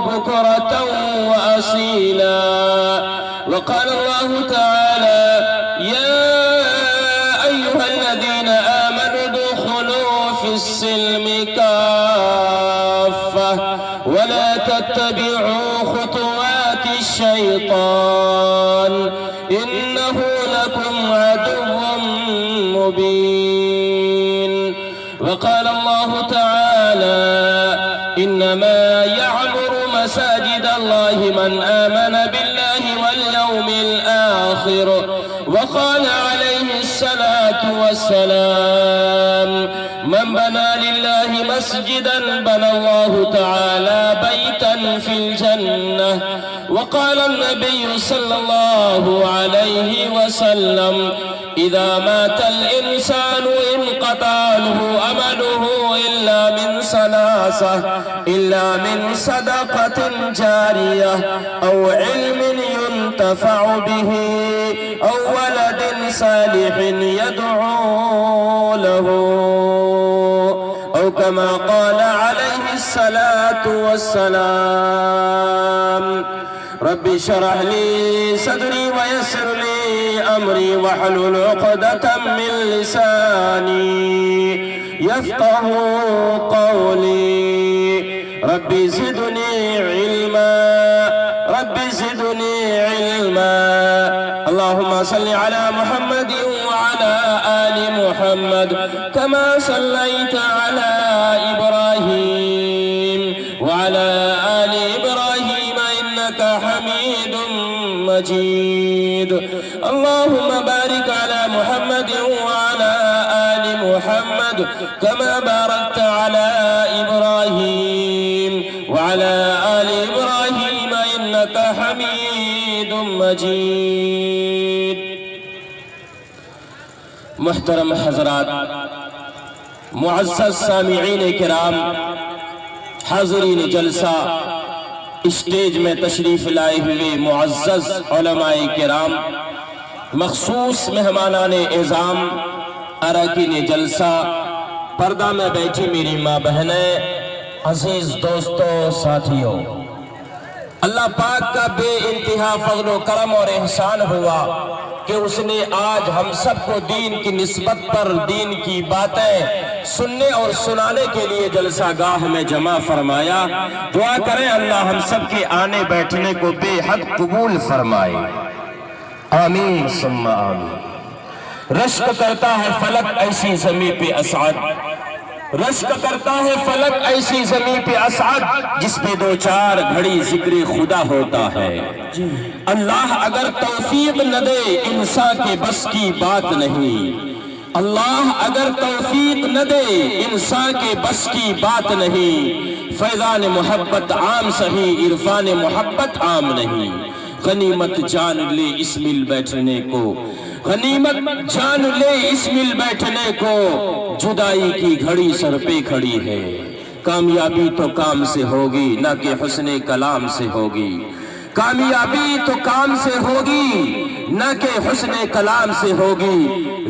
بكرة وأصيلا. وقال الله تعالى: يا أيها الذين آمنوا ادخلوا في السلم كافة ولا تتبعوا خطوات الشيطان إنه لكم عدو مبين. وقال الله تعالى: إنما يعمر مساجد الله من آمن بالله واليوم الآخر. وقال عليه الصلاة والسلام: من بنى لله مسجدا بنى الله تعالى بيتا في الجنة. وقال النبي صلى الله عليه وسلم: إذا مات الإنسان انقطع عنه عمله إلا من ثلاثة: إلا من صدقة جارية أو علم ينتفع به أو ولد صالح يدعو له، أو كما قال عليه الصلاة والسلام. رب اشرح لي صدري ويسر لي أمري واحلل عقدة من لساني يفقه قولي. رب زدني علما، رب زدني علما. اللهم صل على محمد وعلى آل محمد كما صليت على إبراهيم وعلى آل إبراهيم إنك حميد مجيد. اللهم بارك على محمد وعلى آل محمد كما باركت على إبراهيم وعلى آل إبراهيم إنك حميد مجيد. محترم حضرات، معزز سامعین کرام، حاضرین جلسہ، اسٹیج میں تشریف لائے ہوئے معزز علماء کرام، مخصوص مہمانان اعظام، اراکین جلسہ، پردہ میں بیٹھی میری ماں بہنیں، عزیز دوستوں، ساتھیوں، اللہ پاک کا بے انتہا فضل و کرم اور احسان ہوا کہ اس نے آج ہم سب کو دین کی نسبت پر دین کی باتیں سننے اور سنانے کے لیے جلسہ گاہ میں جمع فرمایا. دعا کریں اللہ ہم سب کے آنے بیٹھنے کو بے حد قبول فرمائے. آمین ثم آمین. رشک کرتا ہے فلک ایسی زمین پہ اسعد، رشک کرتا ہے فلک ایسی زمین پہ اسعد جس پہ دو چار گھڑی ذکر خدا ہوتا ہے. اللہ اگر توفیق نہ دے انسان کے بس کی بات نہیں، اللہ اگر توفیق نہ دے انسان کے بس کی بات نہیں. فیضان محبت عام سہی، عرفان محبت عام نہیں. غنیمت جان لے اس مل بیٹھنے کو، غنیمت جان لے اس مل بیٹھنے کو، جدائی کی گھڑی سر پہ کھڑی ہے. کامیابی تو کام سے ہوگی نہ کہ حسن کلام سے ہوگی، کامیابی تو کام سے ہوگی نہ کہ حسن کلام سے ہوگی.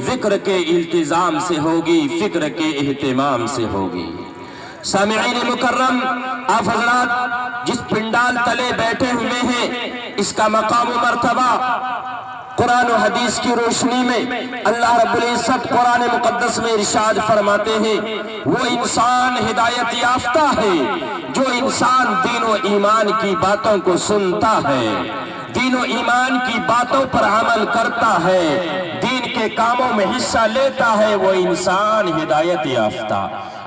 ذکر کے التزام سے ہوگی، فکر کے اہتمام سے ہوگی. سامعین مکرم، آپ حضرات جس پنڈال تلے بیٹھے ہوئے ہیں، اس کا مقام و مرتبہ قرآن و حدیث کی روشنی میں اللہ رب العزت قرآن مقدس میں ارشاد فرماتے ہیں: وہ انسان ہدایت یافتہ ہے جو انسان دین و ایمان کی باتوں کو سنتا ہے، دین و ایمان کی باتوں پر عمل کرتا ہے، دین کے کاموں میں حصہ لیتا ہے، وہ انسان ہدایت یافتہ.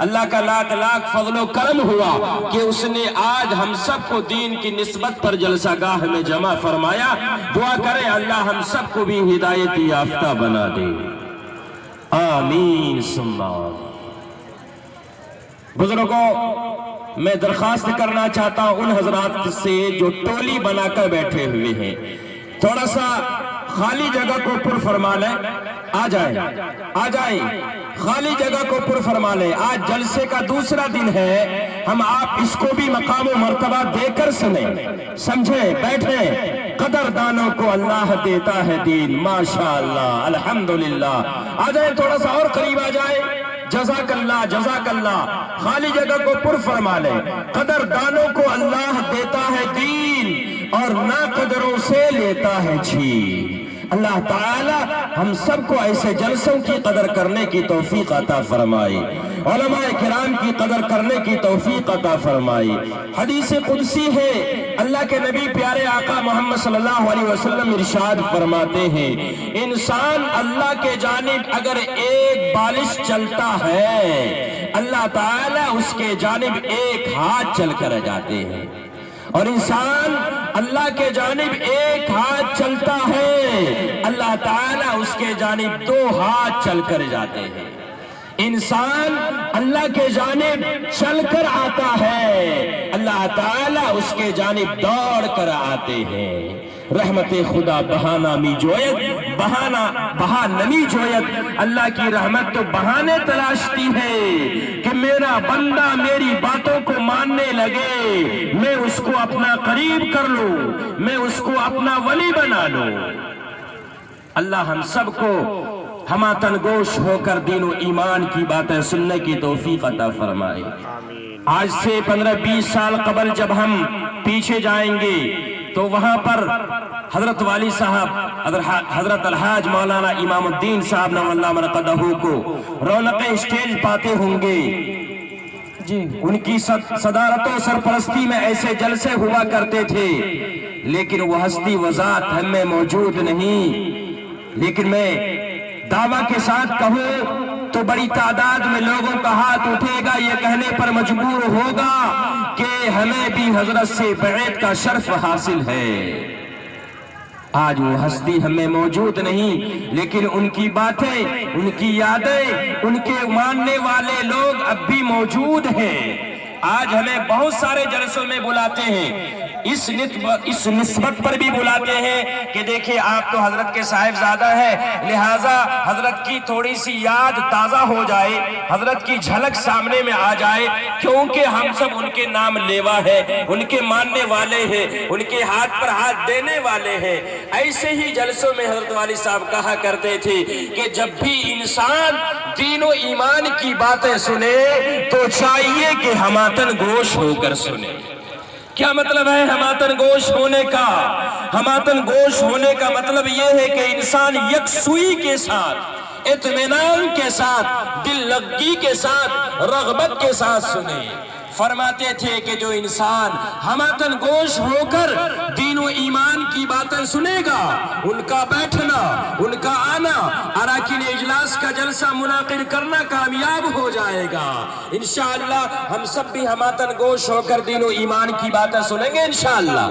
اللہ کا لاکھ لاکھ فضل و کرم ہوا کہ اس نے آج ہم سب کو دین کی نسبت پر جلسہ گاہ میں جمع فرمایا. دعا کریں اللہ ہم سب کو بھی ہدایت یافتہ بنا دے. آمین ثم آمین. بزرگوں، میں درخواست کرنا چاہتا ہوں ان حضرات سے جو ٹولی بنا کر بیٹھے ہوئے ہیں، تھوڑا سا خالی جگہ کو پر فرما لیں. آ جائیں خالی جگہ کو پر فرما لیں. آج جلسے کا دوسرا دن ہے، ہم آپ اس کو بھی مقام و مرتبہ دے کر سنیں، سمجھیں، بیٹھیں. قدردانوں کو اللہ دیتا ہے دین. ماشاءاللہ، الحمدللہ. آ جائیں، تھوڑا سا اور قریب آ جائیں. جزاک اللہ، جزاک اللہ. خالی جگہ کو پر فرما لیں. قدردانوں کو اللہ دیتا ہے چھین۔ اللہ تعالی ہم سب کو ایسے جلسوں کی قدر کرنے کی توفیق عطا فرمائے، علماء کرام کی قدر کرنے کی توفیق عطا فرمائے۔ حدیث قدسی ہے، اللہ کے نبی پیارے آقا محمد صلی اللہ علیہ وسلم ارشاد فرماتے ہیں، انسان اللہ کے جانب اگر ایک بالش چلتا ہے، اللہ تعالی اس کے جانب ایک ہاتھ چل کر جاتے ہیں، اور انسان اللہ کے جانب ایک ہاتھ چلتا ہے، اللہ تعالیٰ اس کے جانب دو ہاتھ چل کر جاتے ہیں۔ انسان اللہ کے جانب چل کر آتا ہے، اللہ تعالیٰ اس کے جانب دوڑ کر آتے ہیں۔ رحمت خدا بہانہ می جویت، بہا نمی جویت۔ اللہ کی رحمت تو بہانے تلاشتی ہے کہ میرا بندہ میری باتوں کو ماننے لگے، میں اس کو اپنا قریب کر لوں، میں اس کو اپنا ولی بنا لوں۔ اللہ ہم سب کو ہماتن گوش ہو کر دین و ایمان کی باتیں سننے کی توفیق عطا فرمائے۔ آج سے 15-20 سال قبل جب ہم پیچھے جائیں گے تو وہاں پر حضرت والی صاحب حضرت الحاج مولانا امام الدین صاحب نور اللہ مرقدہ کو رونق اسٹیج پاتے ہوں گے جی، ان کی صدارت و سرپرستی میں ایسے جلسے ہوا کرتے تھے، لیکن وہ ہستی و ذات ہم میں موجود نہیں۔ لیکن میں دعویٰ کے ساتھ کہوں تو بڑی تعداد میں لوگوں کا ہاتھ اٹھے گا، یہ کہنے پر مجبور ہوگا کہ ہمیں بھی حضرت سے بیعت کا شرف حاصل ہے۔ آج وہ ہستی ہمیں موجود نہیں، لیکن ان کی باتیں، ان کی یادیں، ان کے ماننے والے لوگ اب بھی موجود ہیں۔ آج ہمیں بہت سارے جلسوں میں بلاتے ہیں، اس نسبت پر بھی بلاتے ہیں کہ دیکھیں آپ تو حضرت کے صاحبزادہ ہیں، لہٰذا حضرت کی تھوڑی سی یاد تازہ ہو جائے، حضرت کی جھلک سامنے میں آ جائے، کیونکہ ہم سب ان کے نام لیوا ہے، ان کے ماننے والے ہیں، ان کے ہاتھ پر ہاتھ دینے والے ہیں۔ ایسے ہی جلسوں میں حضرت والی صاحب کہا کرتے تھے کہ جب بھی انسان دین و ایمان کی باتیں سنے تو چاہیے کہ ہماتن گوش ہو کر سنے۔ کیا مطلب ہے ہماتن گوش ہونے کا؟ ہماتن گوش ہونے کا مطلب یہ ہے کہ انسان یکسوئی کے ساتھ، اطمینان کے ساتھ، دل لگی کے ساتھ، رغبت کے ساتھ سنے۔ فرماتے تھے کہ جو انسان ہماتن گوش ہو کر دین و ایمان کی باتیں سنے گا، ان کا بیٹھنا، ان کا آنا، اراکین اجلاس کا جلسہ منعقد کرنا کامیاب ہو جائے گا۔ انشاءاللہ ہم سب بھی ہماتن گوش ہو کر دین و ایمان کی باتیں سنیں گے انشاءاللہ۔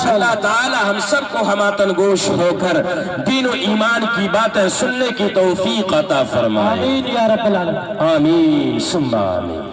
اللہ تعالی ہم سب کو ہماتن گوش ہو کر دین و ایمان کی باتیں سننے کی توفیق عطا فرمائے۔ آمین یا رب العالمین، آمین ثم آمین۔